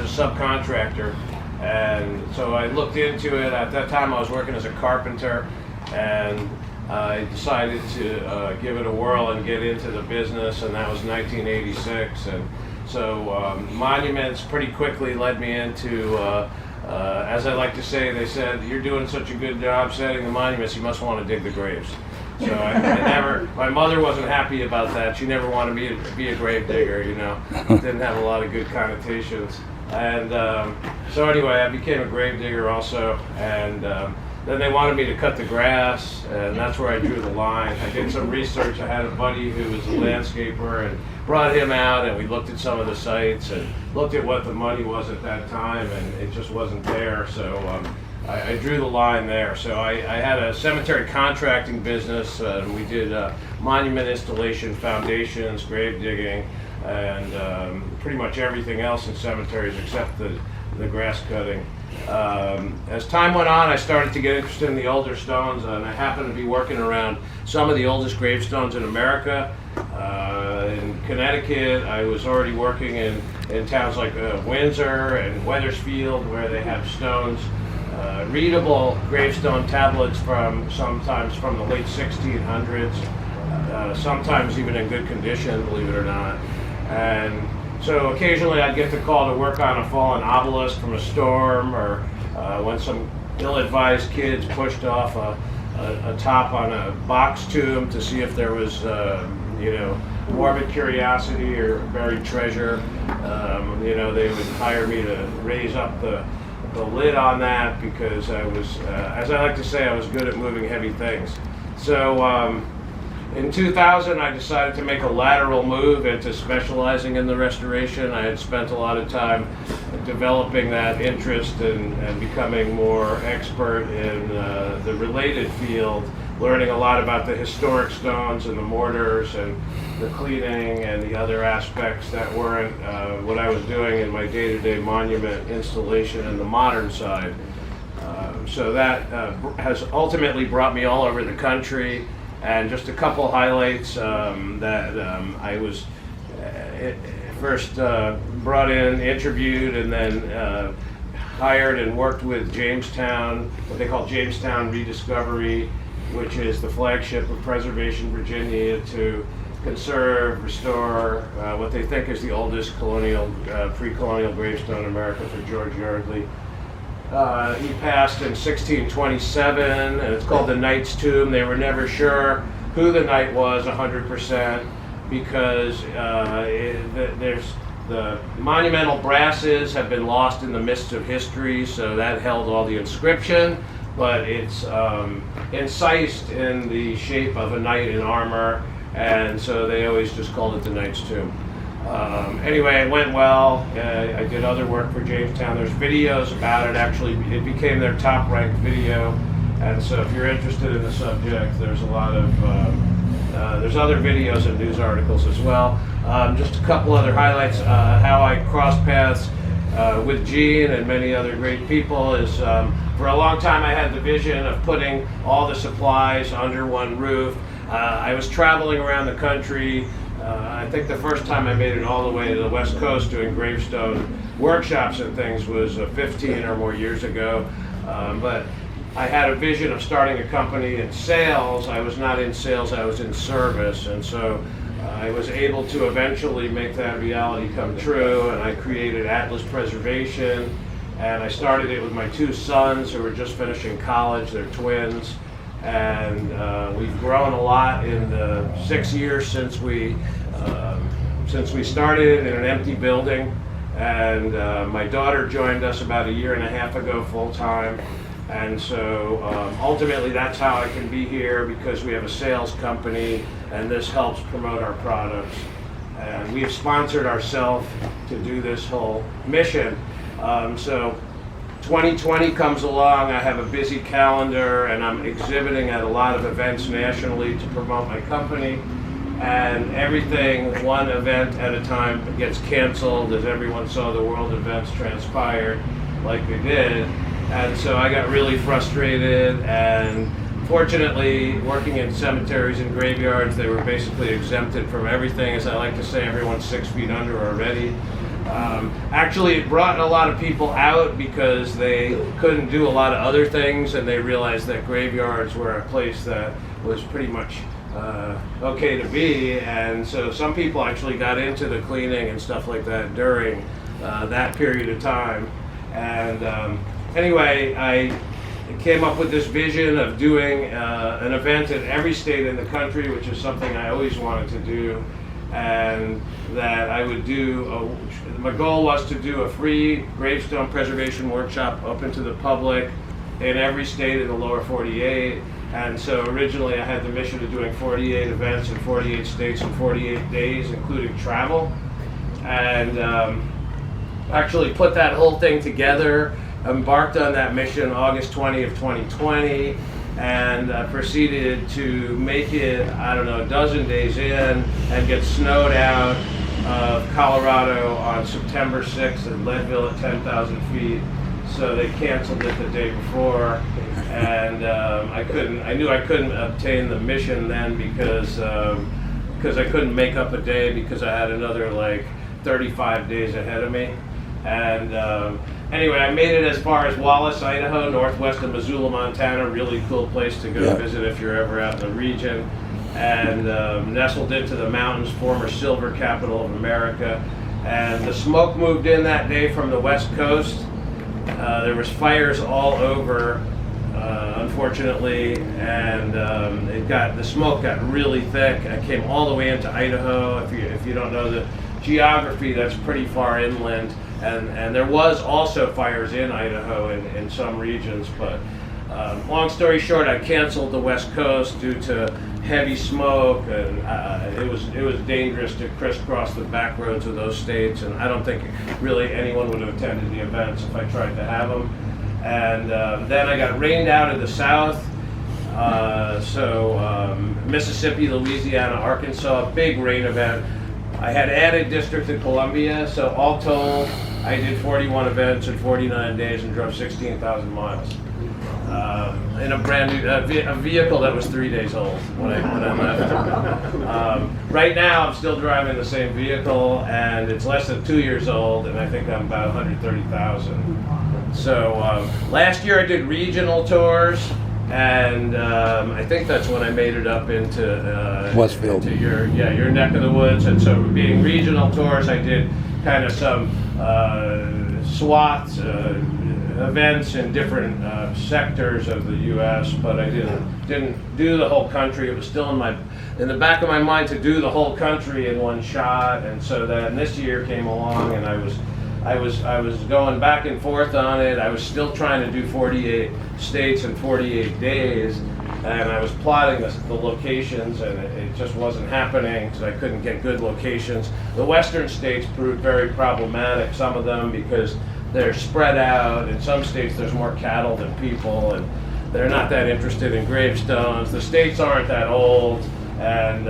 as a subcontractor. And so I looked into it. At that time I was working as a carpenter, and I decided to give it a whirl and get into the business, and that was 1986. And so monuments pretty quickly led me into, as I like to say, they said, "You're doing such a good job setting the monuments, you must want to dig the graves." So I never, my mother wasn't happy about that. She never wanted me to be a grave digger, you know. Didn't have a lot of good connotations. And so anyway, I became a grave digger also, and then they wanted me to cut the grass, and that's where I drew the line. I did some research. I had a buddy who was a landscaper, and brought him out, and we looked at some of the sites and looked at what the money was at that time, and it just wasn't there. So I drew the line there. So I had a cemetery contracting business. We did monument installation, foundations, grave digging, and pretty much everything else in cemeteries except the grass cutting. As time went on, I started to get interested in the older stones, and I happened to be working around some of the oldest gravestones in America. In Connecticut, I was already working in towns like Windsor and Wethersfield, where they have stones, readable gravestone tablets sometimes from the late 1600s, sometimes even in good condition, believe it or not. And so occasionally I'd get the call to work on a fallen obelisk from a storm, or when some ill-advised kids pushed off a top on a box tomb to see if there was, morbid curiosity or buried treasure. They would hire me to raise up the lid on that, because I was, as I like to say, I was good at moving heavy things. So in 2000, I decided to make a lateral move into specializing in the restoration. I had spent a lot of time developing that interest and becoming more expert in the related field, learning a lot about the historic stones and the mortars and the cleaning and the other aspects that weren't what I was doing in my day-to-day monument installation in the modern side. So that has ultimately brought me all over the country. And just a couple highlights that I was first brought in, interviewed, and then hired and worked with Jamestown, what they call Jamestown Rediscovery, which is the flagship of Preservation Virginia, to conserve, restore what they think is the oldest pre-colonial gravestone in America, for George Yardley. He passed in 1627, and it's called the Knight's Tomb. They were never sure who the knight was 100%, because there's the monumental brasses have been lost in the mists of history, so that held all the inscription, but it's incised in the shape of a knight in armor, and so they always just called it the Knight's Tomb. Anyway, it went well. I did other work for Jamestown. There's videos about it. Actually, it became their top ranked video. And so if you're interested in the subject, there's a lot of, there's other videos and news articles as well. Just a couple other highlights. How I crossed paths with Gene and many other great people is, for a long time I had the vision of putting all the supplies under one roof. I was traveling around the country. I think the first time I made it all the way to the West Coast doing gravestone workshops and things was 15 or more years ago. But I had a vision of starting a company in sales. I was not in sales, I was in service. And so I was able to eventually make that reality come true. And I created Atlas Preservation. And I started it with my two sons who were just finishing college. They're twins. And we've grown a lot in the 6 years since we started in an empty building. And my daughter joined us about 1.5 years ago full time. And so ultimately that's how I can be here, because we have a sales company and this helps promote our products. And we have sponsored ourselves to do this whole mission. So 2020 comes along, I have a busy calendar, and I'm exhibiting at a lot of events nationally to promote my company. And everything, one event at a time, gets canceled, as everyone saw the world events transpired like they did. And so I got really frustrated, and fortunately, working in cemeteries and graveyards, they were basically exempted from everything. As I like to say, everyone's 6 feet under already. Actually, it brought a lot of people out because they couldn't do a lot of other things, and they realized that graveyards were a place that was pretty much okay to be. And so some people actually got into the cleaning and stuff like that during that period of time. And anyway, I came up with this vision of doing an event in every state in the country, which is something I always wanted to do. And that I would do, my goal was to do a free gravestone preservation workshop open to the public in every state in the lower 48. And so originally I had the mission of doing 48 events in 48 states in 48 days, including travel. And actually put that whole thing together, embarked on that mission August 20 of 2020. And proceeded to make it, I don't know, a dozen days in and get snowed out of Colorado on September 6th in Leadville at 10,000 feet. So they canceled it the day before, and I knew I couldn't obtain the mission then because I couldn't make up a day because I had another like 35 days ahead of me. And anyway, I made it as far as Wallace, Idaho, northwest of Missoula, Montana. Really cool place to go visit if you're ever out in the region. And nestled into the mountains, former silver capital of America. And the smoke moved in that day from the west coast. There was fires all over, unfortunately, and the smoke got really thick. I came all the way into Idaho. If you don't know the geography, that's pretty far inland. And there was also fires in Idaho in some regions, but long story short, I canceled the West Coast due to heavy smoke, and it was dangerous to crisscross the back roads of those states, and I don't think really anyone would have attended the events if I tried to have them. And then I got rained out of the South, Mississippi, Louisiana, Arkansas, big rain event. I had added District of Columbia, so all told, I did 41 events in 49 days and drove 16,000 miles in a brand new a vehicle that was 3 days old when I left. Right now, I'm still driving the same vehicle, and it's less than 2 years old, and I think I'm about 130,000. So last year I did regional tours. And I think that's when I made it up into Westfield, into your neck of the woods. And so, being regional tours, I did kind of some SWAT events in different sectors of the U.S., but I didn't do the whole country. It was still in the back of my mind to do the whole country in one shot. And so then this year came along, and I was going back and forth on it. I was still trying to do 48 states in 48 days, and I was plotting the locations, and it just wasn't happening because I couldn't get good locations. The western states proved very problematic, some of them because they're spread out. In some states there's more cattle than people, and they're not that interested in gravestones. The states aren't that old, and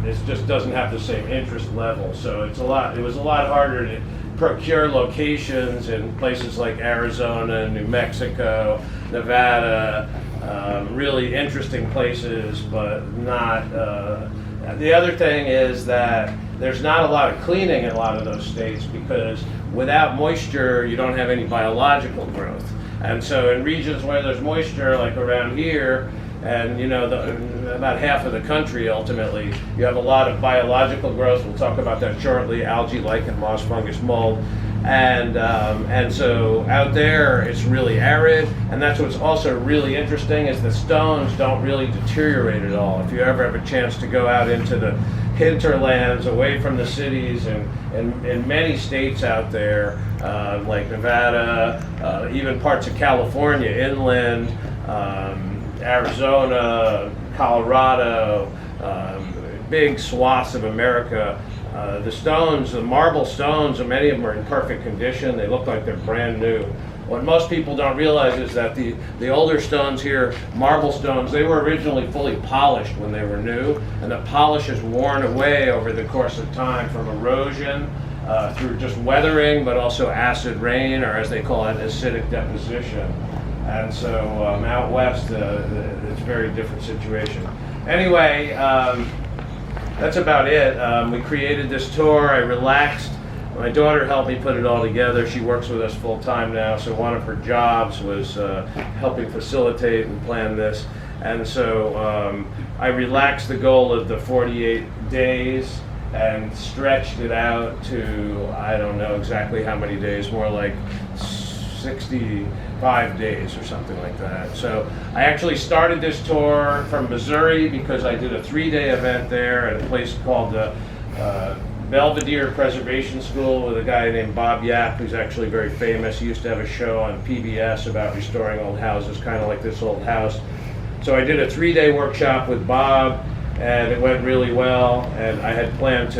it just doesn't have the same interest level. So it was a lot harder to procure locations in places like Arizona, New Mexico, Nevada, really interesting places, but not. The other thing is that there's not a lot of cleaning in a lot of those states because without moisture, you don't have any biological growth. And so in regions where there's moisture, like around here, and about half of the country ultimately, you have a lot of biological growth. We'll talk about that shortly: algae, lichen, moss, fungus, mold, and so out there it's really arid. And that's what's also really interesting is the stones don't really deteriorate at all. If you ever have a chance to go out into the hinterlands, away from the cities, and in many states out there, like Nevada, even parts of California, inland. Arizona, Colorado, big swaths of America. The stones, the marble stones, and many of them are in perfect condition. They look like they're brand new. What most people don't realize is that the older stones here, marble stones, they were originally fully polished when they were new, and the polish is worn away over the course of time from erosion, through just weathering, but also acid rain, or as they call it, acidic deposition. And so out west, it's a very different situation. Anyway, that's about it. We created this tour. I relaxed My daughter helped me put it all together. She works with us full time now, so one of her jobs was helping facilitate and plan this. And so I relaxed the goal of the 48 days and stretched it out to, I don't know exactly how many days, more like 65 days or something like that. So I actually started this tour from Missouri because I did a 3-day event there at a place called the Belvedere Preservation School with a guy named Bob Yap, who's actually very famous. He used to have a show on PBS about restoring old houses, kind of like this old house. So I did a 3-day workshop with Bob, and it went really well. And I had planned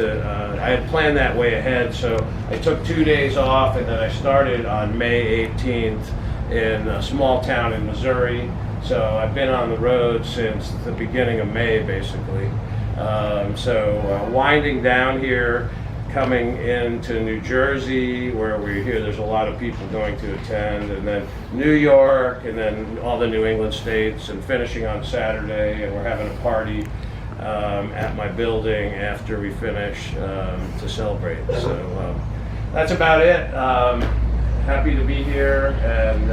that way ahead. So I took 2 days off, and then I started on May 18th in a small town in Missouri. So I've been on the road since the beginning of May, basically. Winding down here, coming into New Jersey, where we're here, there's a lot of people going to attend, and then New York, and then all the New England states, and finishing on Saturday, and we're having a party at my building after we finish to celebrate. So that's about it. Happy to be here, and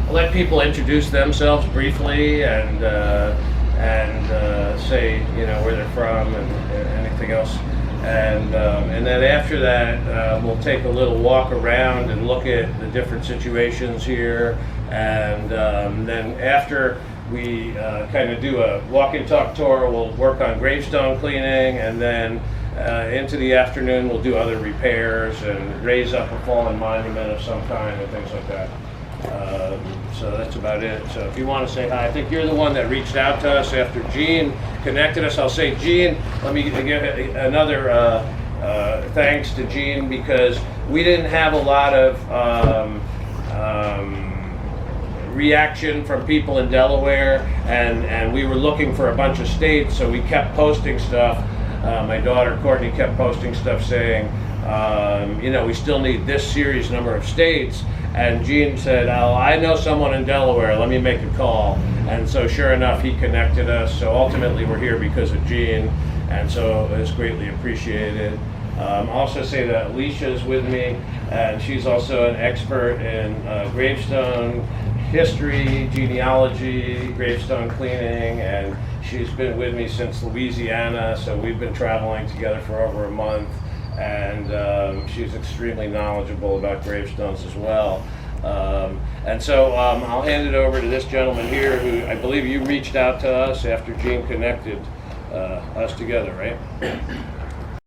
I'll let people introduce themselves briefly and say, you know, where they're from and anything else. And then after that, we'll take a little walk around and look at the different situations here. And then after we kind of do a walk and talk tour, we'll work on gravestone cleaning, and then into the afternoon we'll do other repairs and raise up a fallen monument of some kind and things like that. So that's about it. So if you want to say hi, I think you're the one that reached out to us after Gene connected us. I'll say, Gene, let me give another thanks to Gene, because we didn't have a lot of reaction from people in Delaware, and we were looking for a bunch of states, so we kept posting stuff. My daughter Courtney kept posting stuff saying, you know, we still need this series number of states. And Gene said, oh, I know someone in Delaware, let me make a call. And so sure enough, he connected us. So ultimately we're here because of Gene, and so it's greatly appreciated. I'll also say that Alicia's with me, and she's also an expert in gravestone history, genealogy, gravestone cleaning, and she's been with me since Louisiana, so we've been traveling together for over a month. And she's extremely knowledgeable about gravestones as well. And so I'll hand it over to this gentleman here, who I believe you reached out to us after Gene connected us together, right?